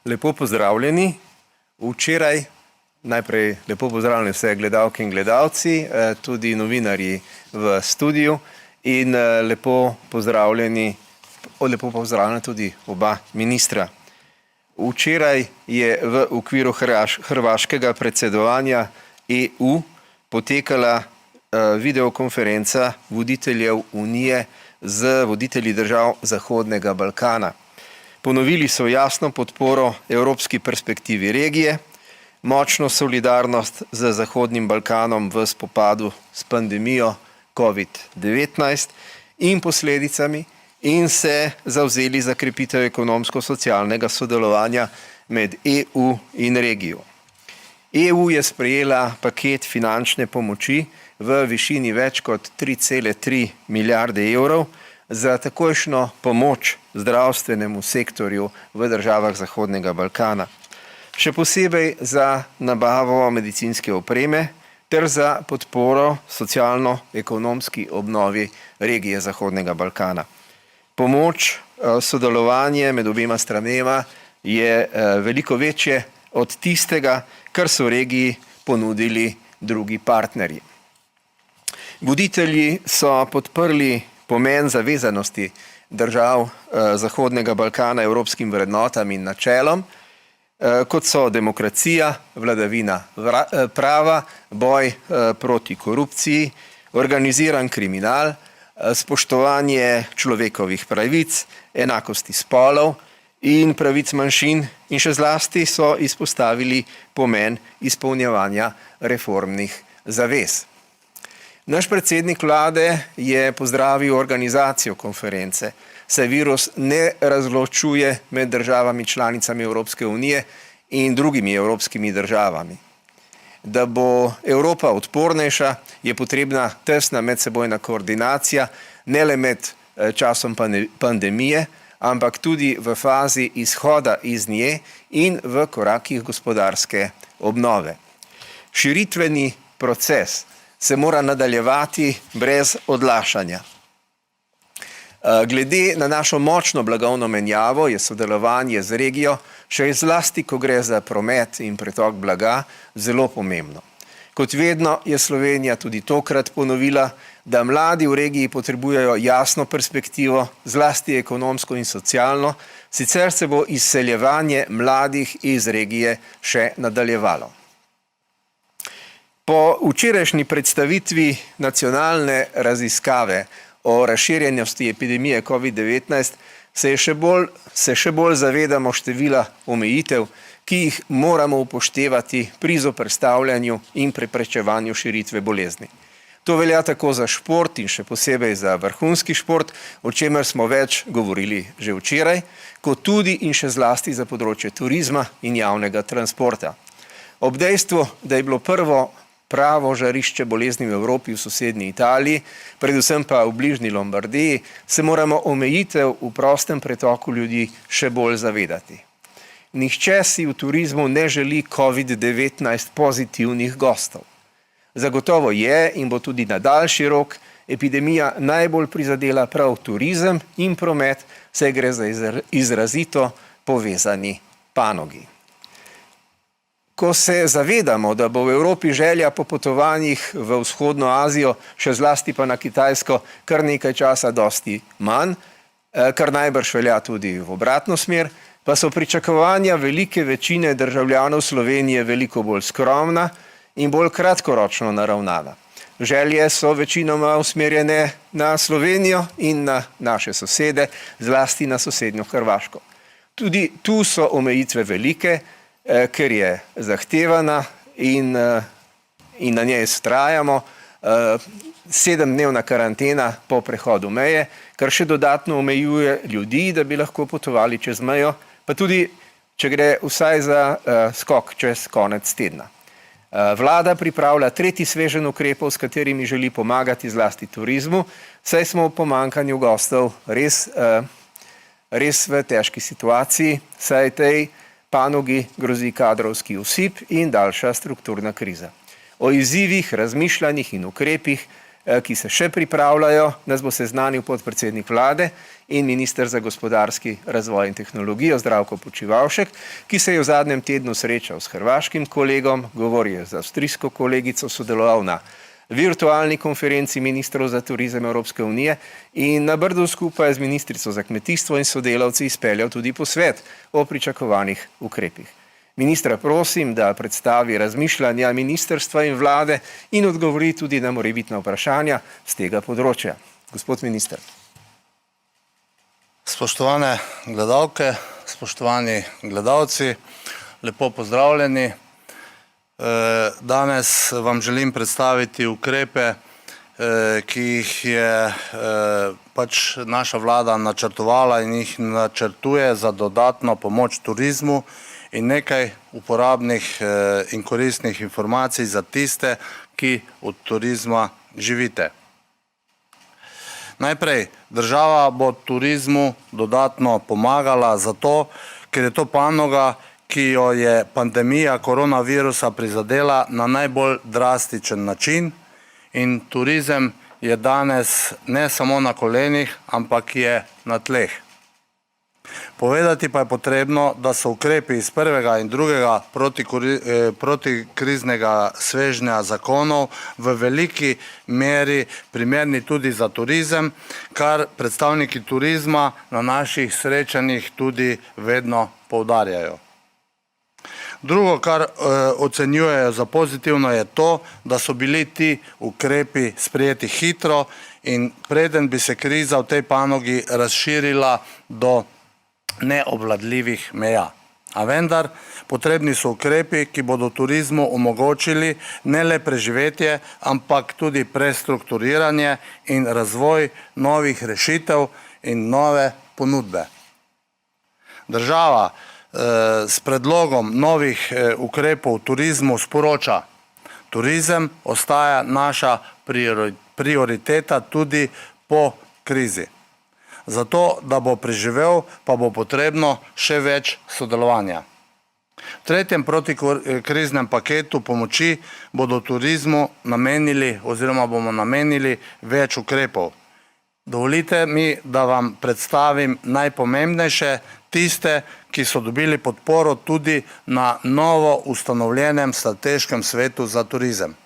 Lepo pozdravljeni. Včeraj najprej lepo pozdravljeni vse gledalke in gledalci, tudi novinarji v studiu in lepo pozdravljeni tudi oba ministra. Včeraj je v okviru hrvaškega predsedovanja EU potekala videokonferenca voditeljev Unije z voditelji držav Zahodnega Balkana. Ponovili so jasno podporo evropski perspektivi regije, močno solidarnost z Zahodnim Balkanom v spopadu s pandemijo COVID-19 in posledicami in se zavzeli za krepitev ekonomsko-socialnega sodelovanja med EU in regijo. EU je sprejela paket finančne pomoči v višini več kot 3,3 milijarde evrov za takojšnjo pomoč zdravstvenemu sektorju v državah Zahodnega Balkana. Še posebej za nabavo medicinske opreme ter za podporo socialno-ekonomski obnovi regije Zahodnega Balkana. Pomoč, sodelovanje med obema stranema je veliko večje od tistega, kar so regiji ponudili drugi partnerji. Voditelji so podprli pomen zavezanosti držav Zahodnega Balkana evropskim vrednotam in načelom, kot so demokracija, vladavina prava, boj proti korupciji, organiziran kriminal, spoštovanje človekovih pravic, enakosti spolov in pravic manjšin in še zlasti so izpostavili pomen izpolnjevanja reformnih zavez. Naš predsednik vlade je pozdravil organizacijo konference, saj virus ne razločuje med državami članicami Evropske unije in drugimi evropskimi državami. Da bo Evropa odpornejša, je potrebna tesna medsebojna koordinacija, ne le med časom pandemije, ampak tudi v fazi izhoda iz nje in v korakih gospodarske obnove. Širitveni proces se mora nadaljevati brez odlašanja. Glede na našo močno blagovno menjavo je sodelovanje z regijo, še zlasti, ko gre za promet in pretok blaga, zelo pomembno. Kot vedno je Slovenija tudi tokrat ponovila, da mladi v regiji potrebujejo jasno perspektivo, zlasti ekonomsko in socialno, sicer se bo izseljevanje mladih iz regije še nadaljevalo. Po včerajšnji predstavitvi nacionalne raziskave o razširjenosti epidemije COVID-19 se še bolj zavedamo števila omejitev, ki jih moramo upoštevati pri zoperstavljanju in preprečevanju širitve bolezni. To velja tako za šport in še posebej za vrhunski šport, o čemer smo več govorili že včeraj, kot tudi in še zlasti za področje turizma in javnega transporta. Ob dejstvu, da je bilo prvo pravo žarišče bolezni v Evropi v sosednji Italiji, predvsem pa v bližnji Lombardiji, se moramo omejitev v prostem pretoku ljudi še bolj zavedati. Nihče si v turizmu ne želi COVID-19 pozitivnih gostov. Zagotovo je in bo tudi na daljši rok epidemija najbolj prizadela prav turizem in promet, saj gre za izrazito povezani panogi. Ko se zavedamo, da bo v Evropi želja po potovanjih v vzhodno Azijo, še zlasti pa na Kitajsko, kar nekaj časa dosti manj, kar najbrž velja tudi v obratno smer, pa so pričakovanja velike večine državljanov Slovenije veliko bolj skromna in bolj kratkoročno naravnana. Želje so večinoma usmerjene na Slovenijo in na naše sosede, zlasti na sosednjo Hrvaško. Tudi tu so omejitve velike, ker je zahtevana in na njej vztrajamo, 7-dnevna karantena po prehodu meje, kar še dodatno omejuje ljudi, da bi lahko potovali čez mejo, pa tudi, če gre vsaj za skok čez konec tedna. Vlada pripravlja tretji sveženj ukrepov, s katerimi želi pomagati zlasti turizmu, saj smo v pomanjkanju gostov res v težki situaciji, saj tej panogi grozi kadrovski usip in daljša strukturna kriza. O izzivih, razmišljanjih in ukrepih ki se še pripravljajo, nas bo seznanil podpredsednik vlade in minister za gospodarski razvoj in tehnologijo Zdravko Počivalšek, ki se je v zadnjem tednu srečal s hrvaškim kolegom, govoril z avstrijsko kolegico, sodeloval na virtualni konferenci ministrov za turizem Evropske unije in na Brdu skupaj z ministrico za kmetijstvo in sodelavci izpeljal tudi posvet o pričakovanih ukrepih. Ministra prosim, da predstavi razmišljanja ministrstva in vlade in odgovori tudi na morebitna vprašanja z tega področja. Gospod minister. Spoštovane gledalke, spoštovani gledalci, lepo pozdravljeni. Danes vam želim predstaviti ukrepe, ki jih je pač naša vlada načrtovala in jih načrtuje za dodatno pomoč turizmu in nekaj uporabnih in koristnih informacij za tiste, ki od turizma živite. Najprej, država bo turizmu dodatno pomagala zato, ker je to panoga, ki jo je pandemija koronavirusa prizadela na najbolj drastičen način in turizem je danes ne samo na kolenih, ampak je na tleh. Povedati pa je potrebno, da so ukrepi iz prvega in drugega protikriznega svežnja zakonov v veliki meri primerni tudi za turizem, kar predstavniki turizma na naših srečanjih tudi vedno poudarjajo. Drugo, kar ocenjujejo za pozitivno, je to, da so bili ti ukrepi sprejeti hitro in preden bi se kriza v tej panogi razširila do neobvladljivih meja. A vendar, potrebni so ukrepi, ki bodo turizmu omogočili ne le preživetje, ampak tudi prestrukturiranje in razvoj novih rešitev in nove ponudbe. Država s predlogom novih ukrepov v turizmu sporoča: turizem ostaja naša prioriteta tudi po krizi. Zato, da bo preživel, pa bo potrebno še več sodelovanja. V tretjem protikriznem paketu pomoči bodo turizmu namenili oziroma bomo namenili več ukrepov. Dovolite mi, da vam predstavim najpomembnejše, tiste, ki so dobili podporo tudi na novo ustanovljenem strateškem svetu za turizem.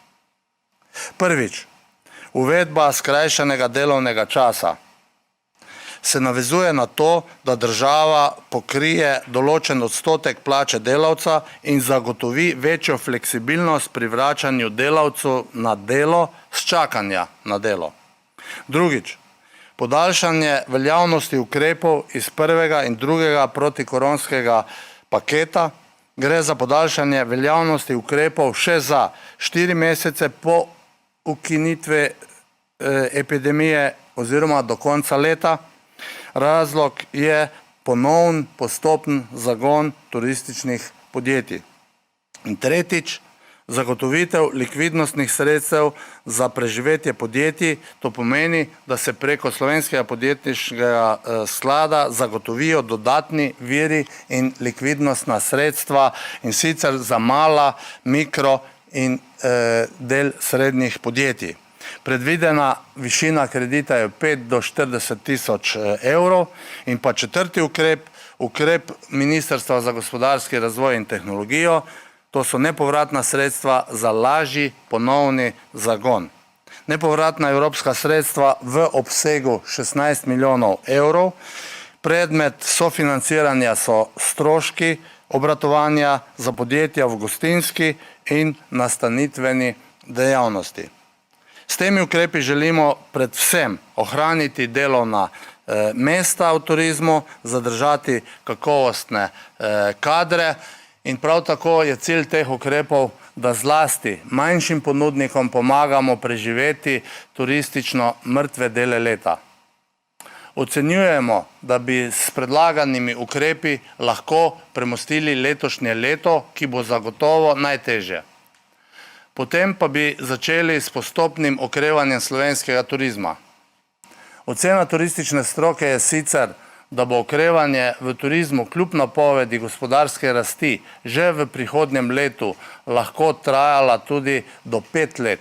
Prvič, uvedba skrajšanega delovnega časa se navezuje na to, da država pokrije določen odstotek plače delavca in zagotovi večjo fleksibilnost pri vračanju delavcev na delo s čakanja na delo. Drugič, podaljšanje veljavnosti ukrepov iz prvega in drugega protikoronskega paketa. Gre za podaljšanje veljavnosti ukrepov še za 4 mesece po ukinitvi epidemije oziroma do konca leta. Razlog je ponoven postopen zagon turističnih podjetij. In tretjič, zagotovitev likvidnostnih sredstev za preživetje podjetij. To pomeni, da se preko Slovenskega podjetniškega sklada zagotovijo dodatni viri in likvidnostna sredstva in sicer za mala, mikro in del srednjih podjetij. Predvidena višina kredita je 5 do 40 tisoč evrov in pa četrti ukrep Ministrstva za gospodarski razvoj in tehnologijo, to so nepovratna sredstva za lažji ponovni zagon. Nepovratna evropska sredstva v obsegu 16 milijonov evrov. Predmet sofinanciranja so stroški obratovanja za podjetja v gostinski in nastanitveni dejavnosti. S temi ukrepi želimo predvsem ohraniti delovna mesta v turizmu, zadržati kakovostne kadre in prav tako je cilj teh ukrepov, da zlasti manjšim ponudnikom pomagamo preživeti turistično mrtve dele leta. Ocenjujemo, da bi s predlaganimi ukrepi lahko premostili letošnje leto, ki bo zagotovo najtežje. Potem pa bi začeli s postopnim okrevanjem slovenskega turizma. Ocena turistične stroke je sicer, da bo okrevanje v turizmu kljub napovedi gospodarske rasti že v prihodnjem letu lahko trajala tudi do 5 let.